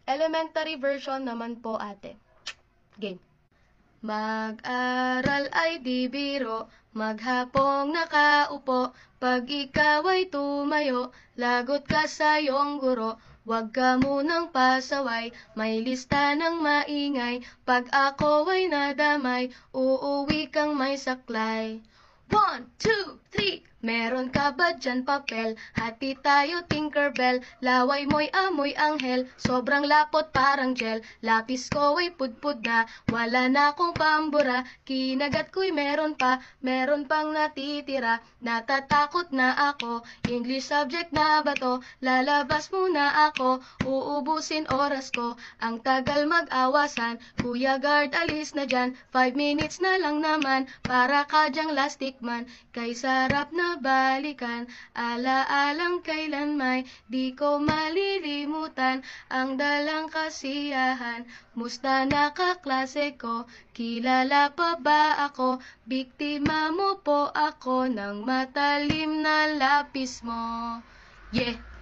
Elementary version naman po, ate. Game. Mag-aral ay di biro, maghapong nakaupo, pag ikaw ay tumayo, lagot ka sa iyong guro. Huwag ka munang pasaway, may lista ng maingay, pag ako ay nadamay, uuwi kang may saklay. 1, 2, 3, meron ka ba dyan papel? Hati tayo Tinkerbell, laway mo'y amoy anghel, sobrang lapot parang gel, lapis ko ay pudpud na, wala na akong pambura, kinagat ko'y meron pang natitira, natatakot na ako, English subject na ba to? Lalabas muna ako, uubusin oras ko, ang tagal mag-awasan, Kuya Guard alis na dyan, 5 minutes na lang naman, para ka dyang lastik man, kay sarap na balikan, alaalang kailan may di ko malilimutan, ang dalang kasiyahan, musta na kaklase ko, kilala pa ba ako, biktima mo po ako ng matalim na lapis mo. Yeah!